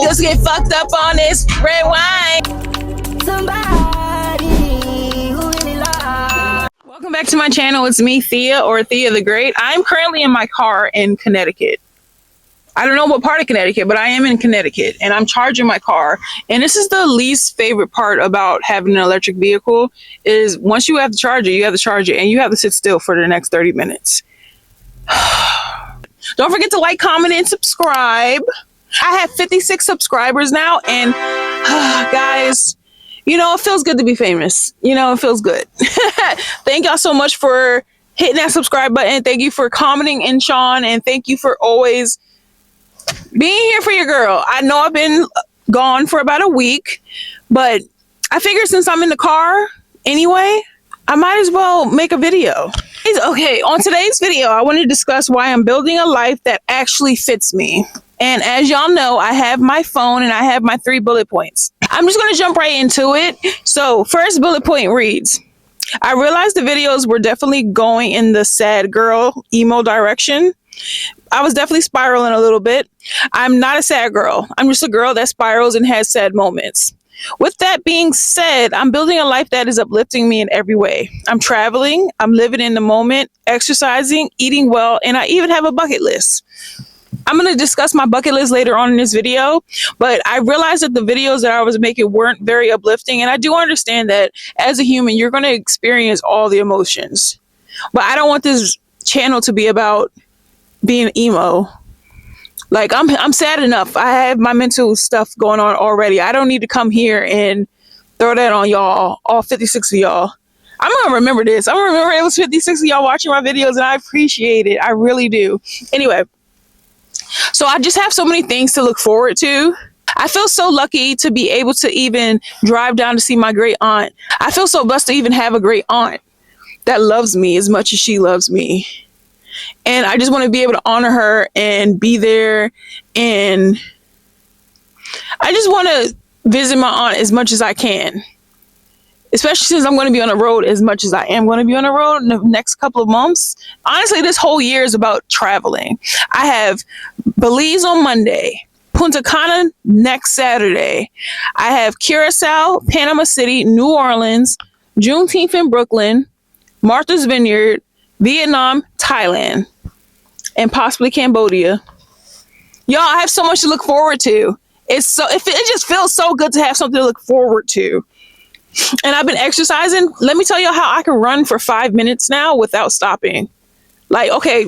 Let's get fucked up on this red wine. Welcome back to my channel. It's me, Thea, or Thea the Great. I'm currently in my car in Connecticut. I don't know what part of Connecticut, but I am in Connecticut and I'm charging my car. And this is the least favorite part about having an electric vehicle is once you have to charge it, and you have to sit still for the next 30 minutes. Don't forget to like, comment, and subscribe. I have 56 subscribers now, and guys, you know, it feels good to be famous. You know, it feels good. Thank y'all so much for hitting that subscribe button. Thank you for commenting in Sean, and thank you for always being here for your girl. I know I've been gone for about a week, but I figured since I'm in the car anyway, I might as well make a video. Okay, on today's video, I want to discuss why I'm building a life that actually fits me. And as y'all know, I have my phone and I have my 3 bullet points. I'm just going to jump right into it. So first bullet point reads, I realized the videos were definitely going in the sad girl emo direction. I was definitely spiraling a little bit. I'm not a sad girl. I'm just a girl that spirals and has sad moments. With that being said, I'm building a life that is uplifting me in every way. I'm traveling, I'm living in the moment, exercising, eating well, and I even have a bucket list. I'm going to discuss my bucket list later on in this video, but I realized that the videos that I was making weren't very uplifting, and I do understand that as a human, you're going to experience all the emotions. But I don't want this channel to be about being emo. Like, I'm sad enough. I have my mental stuff going on already. I don't need to come here and throw that on y'all, all 56 of y'all. I'm gonna remember this. I'm gonna remember it was 56 of y'all watching my videos, and I appreciate it. I really do. Anyway, so I just have so many things to look forward to. I feel so lucky to be able to even drive down to see my great aunt. I feel so blessed to even have a great aunt that loves me as much as she loves me. And I just want to be able to honor her and be there. And I just want to visit my aunt as much as I can. Especially since I'm going to be on the road as much as I am going to be on the road in the next couple of months. Honestly, this whole year is about traveling. I have Belize on Monday, Punta Cana next Saturday. I have Curacao, Panama City, New Orleans, Juneteenth in Brooklyn, Martha's Vineyard, Vietnam, Thailand, and possibly Cambodia. Y'all, I have so much to look forward to. It just feels so good to have something to look forward to. And I've been exercising. Let me tell you how I can run for 5 minutes now without stopping. Like, okay,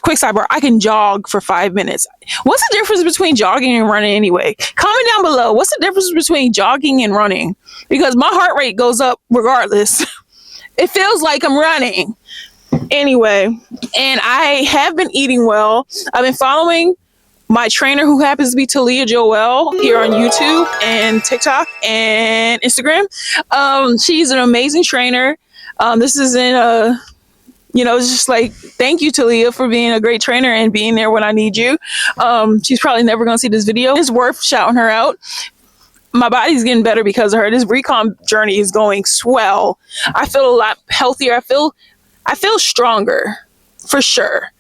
quick sidebar, I can jog for 5 minutes. What's the difference between jogging and running anyway? Comment down below. What's the difference between jogging and running? Because my heart rate goes up regardless. It feels like I'm running. Anyway, and I have been eating well. I've been following my trainer, who happens to be Talia Joel, here on YouTube and TikTok and Instagram. She's an amazing trainer. This isn't a, you know, it's just like, thank you, Talia, for being a great trainer and being there when I need you. She's probably never going to see this video. It's worth shouting her out. My body's getting better because of her. This recon journey is going swell. I feel a lot healthier. I feel stronger, for sure.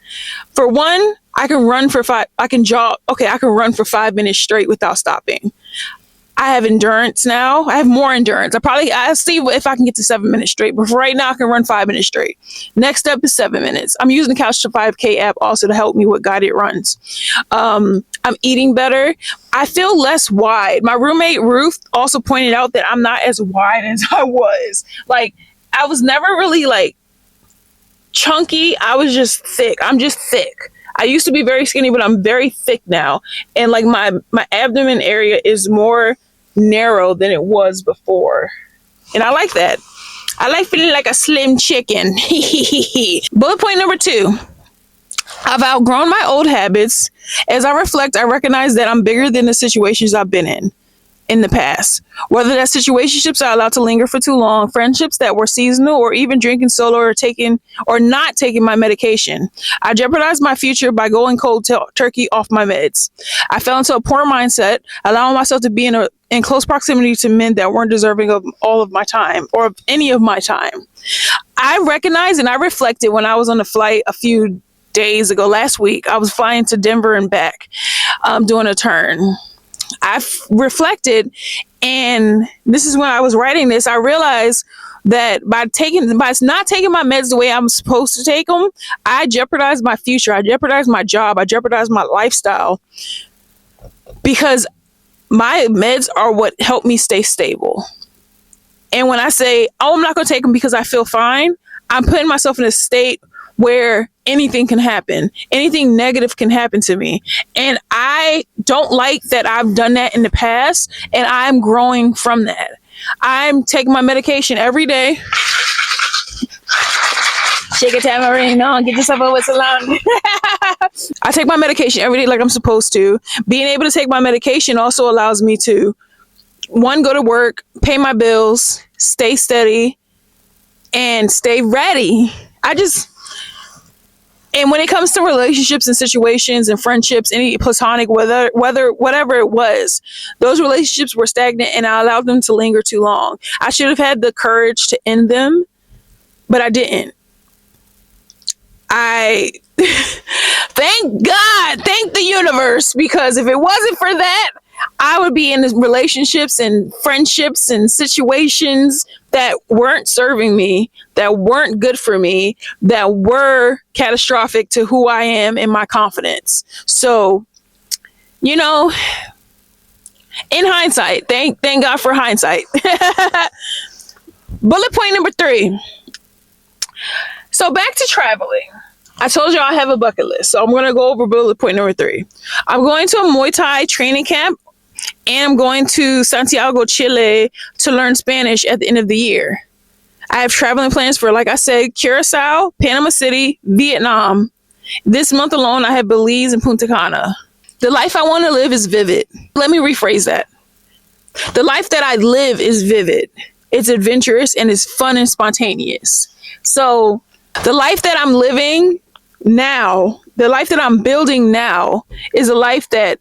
For one, I can run for I can run for 5 minutes straight without stopping. I have endurance now. I have more endurance. I'll see if I can get to 7 minutes straight. But for right now, I can run 5 minutes straight. Next up is 7 minutes. I'm using the Couch to 5K app also to help me with guided runs. I'm eating better. I feel less wide. My roommate Ruth also pointed out that I'm not as wide as I was. Like, I was never really like chunky. I was just thick. I'm just thick. I used to be very skinny, but I'm very thick now. And like my abdomen area is more narrow than it was before. And I like that. I like feeling like a slim chicken. Bullet point number 2. I've outgrown my old habits. As I reflect, I recognize that I'm bigger than the situations I've been in the past. Whether that's situationships I allowed to linger for too long, friendships that were seasonal, or even drinking solo or not taking my medication. I jeopardized my future by going cold turkey off my meds. I fell into a poor mindset, allowing myself to be in close proximity to men that weren't deserving of all of my time or of any of my time. I recognized and I reflected when I was on the flight a few days ago, last week. I was flying to Denver and back, doing a turn. I've reflected, and this is when I was writing this, I realized that by not taking my meds the way I'm supposed to take them, I jeopardize my future. I jeopardize my job. I jeopardize my lifestyle, because my meds are what help me stay stable. And when I say, oh, I'm not going to take them because I feel fine, I'm putting myself in a state where anything can happen. Anything negative can happen to me. And I don't like that I've done that in the past, and I'm growing from that. I'm taking my medication every day. Shake a tamarind on, get yourself over salon. I take my medication every day like I'm supposed to. Being able to take my medication also allows me to, one, go to work, pay my bills, stay steady, and stay ready. And when it comes to relationships and situations and friendships, any platonic, whatever it was, those relationships were stagnant, and I allowed them to linger too long. I should have had the courage to end them, but I didn't. I thank God, thank the universe, because if it wasn't for that, I would be in relationships and friendships and situations that weren't serving me, that weren't good for me, that were catastrophic to who I am and my confidence. So, in hindsight, thank God for hindsight. Bullet point number 3. So back to traveling. I told you I have a bucket list, so I'm going to go over bullet point number 3. I'm going to a Muay Thai training camp, and I'm going to Santiago, Chile to learn Spanish at the end of the year. I have traveling plans for, like I said, Curacao, Panama City, Vietnam. This month alone, I have Belize and Punta Cana. The life I want to live is vivid. Let me rephrase that. The life that I live is vivid. It's adventurous, and it's fun and spontaneous. So the life that I'm living now, the life that I'm building now, is a life that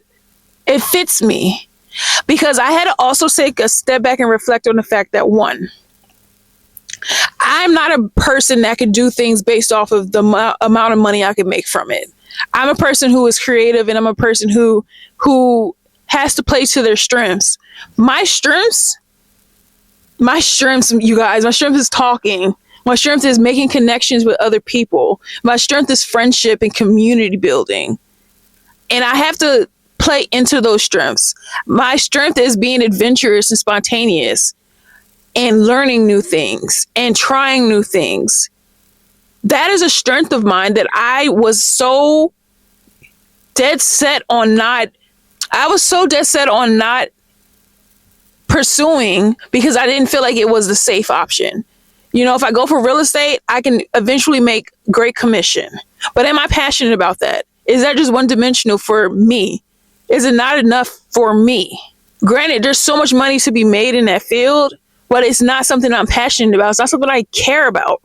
it fits me, because I had to also take a step back and reflect on the fact that, one, I'm not a person that can do things based off of the amount of money I can make from it. I'm a person who is creative, and I'm a person who has to play to their strengths. My strengths, you guys, my strength is talking. My strength is making connections with other people. My strength is friendship and community building. And I have to play into those strengths. My strength is being adventurous and spontaneous and learning new things and trying new things. That is a strength of mine that I was so dead set on not pursuing, because I didn't feel like it was the safe option. If I go for real estate, I can eventually make great commission. But am I passionate about that? Is that just one dimensional for me? Is it not enough for me? Granted, there's so much money to be made in that field, but it's not something I'm passionate about. It's not something I care about.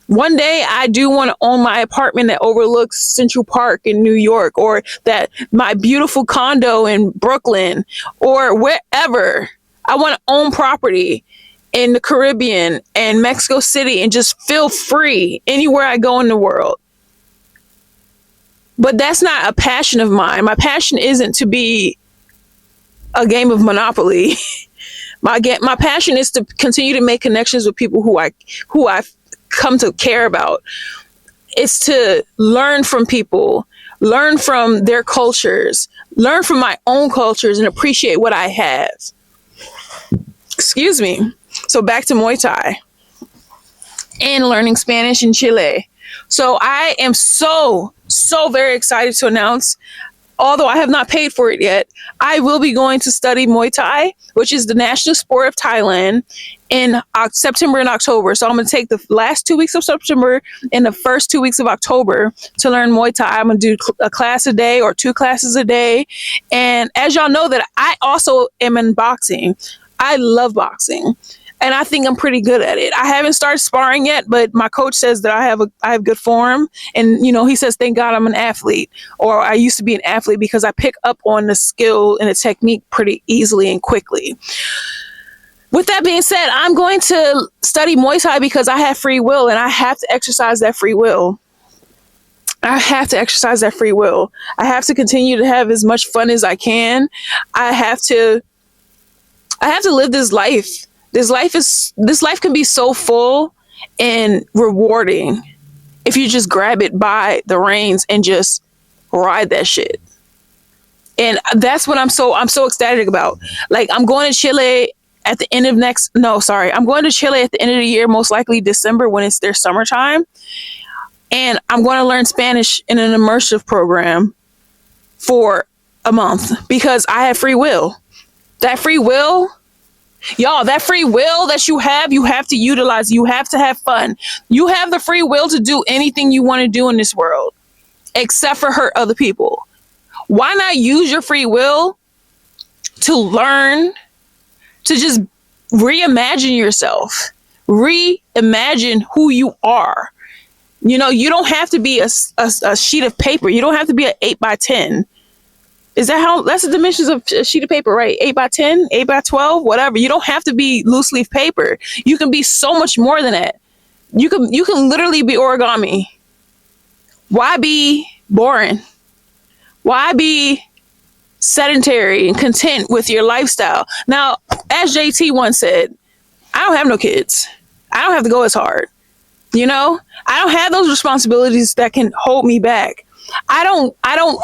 One day I do want to own my apartment that overlooks Central Park in New York, or that my beautiful condo in Brooklyn, or wherever. I want to own property in the Caribbean and Mexico City and just feel free anywhere I go in the world. But that's not a passion of mine. My passion isn't to be a game of Monopoly. My passion is to continue to make connections with people who I've come to care about. It's to learn from people, learn from their cultures, learn from my own cultures, and appreciate what I have. Excuse me. So back to Muay Thai and learning Spanish in Chile. So I am so very excited to announce, although I have not paid for it yet, I will be going to study Muay Thai, which is the national sport of Thailand, in September and October. So I'm going to take the last 2 weeks of September and the first 2 weeks of October to learn Muay Thai. I'm going to do a class a day or 2 classes a day. And as y'all know, that I also am in boxing. I love boxing, and I think I'm pretty good at it. I haven't started sparring yet, but my coach says that I have good form. And, he says, thank God I'm an athlete, or I used to be an athlete, because I pick up on the skill and the technique pretty easily and quickly. With that being said, I'm going to study Muay Thai because I have free will, and I have to exercise that free will. I have to exercise that free will. I have to continue to have as much fun as I can. I have to live this life. This life can be so full and rewarding if you just grab it by the reins and just ride that shit. And that's what I'm so ecstatic about. Like, I'm going to Chile at the end of I'm going to Chile at the end of the year, most likely December, when it's their summertime. And I'm going to learn Spanish in an immersive program for a month because I have free will. That free will, y'all, that free will that you have to utilize. You have to have fun. You have the free will to do anything you want to do in this world, except for hurt other people. Why not use your free will to learn, to just reimagine yourself, reimagine who you are? You know, you don't have to be a sheet of paper. You don't have to be an 8x10. That's the dimensions of a sheet of paper, right? 8x10, 8x12, whatever. You don't have to be loose leaf paper. You can be so much more than that. You can literally be origami. Why be boring? Why be sedentary and content with your lifestyle? Now, as JT once said, I don't have no kids. I don't have to go as hard. You know, I don't have those responsibilities that can hold me back. I don't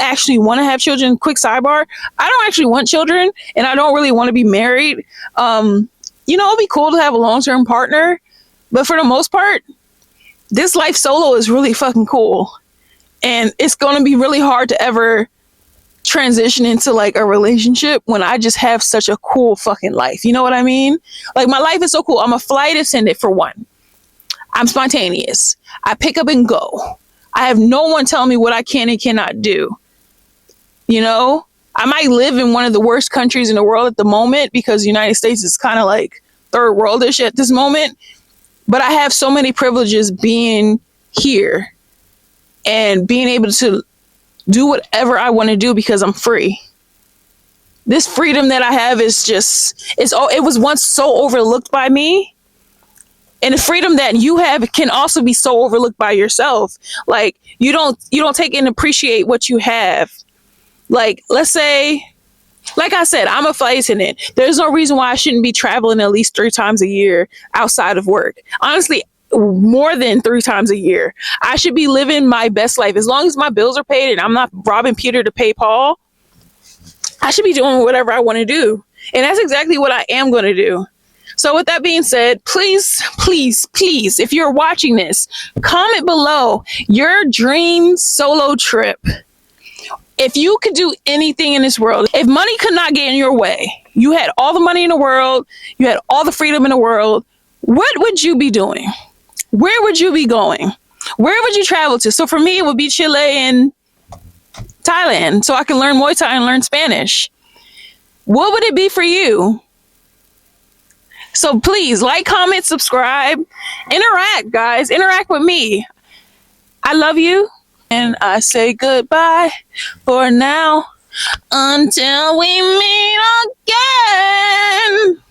actually want to have children. Quick sidebar. I don't actually want children, and I don't really want to be married. You know, it'd be cool to have a long-term partner, but for the most part, this life solo is really fucking cool. And it's going to be really hard to ever transition into like a relationship when I just have such a cool fucking life. You know what I mean? Like, my life is so cool. I'm a flight attendant, for one. I'm spontaneous. I pick up and go. I have no one telling me what I can and cannot do. You know, I might live in one of the worst countries in the world at the moment because the United States is kind of like third worldish at this moment. But I have so many privileges being here and being able to do whatever I want to do because I'm free. This freedom that I have is it was once so overlooked by me. And the freedom that you have can also be so overlooked by yourself. Like, you don't take and appreciate what you have. Like, let's say, like I said, I'm a flight attendant. There's no reason why I shouldn't be traveling at least 3 times a year outside of work. Honestly, more than 3 times a year. I should be living my best life. As long as my bills are paid and I'm not robbing Peter to pay Paul, I should be doing whatever I want to do. And that's exactly what I am going to do. So with that being said, please, if you're watching this, comment below your dream solo trip. If you could do anything in this world, if money could not get in your way, you had all the money in the world, you had all the freedom in the world, what would you be doing? Where would you be going? Where would you travel to? So for me, it would be Chile and Thailand, so I can learn Muay Thai and learn Spanish. What would it be for you? So please, like, comment, subscribe, interact, guys. Interact with me. I love you, and I say goodbye for now until we meet again.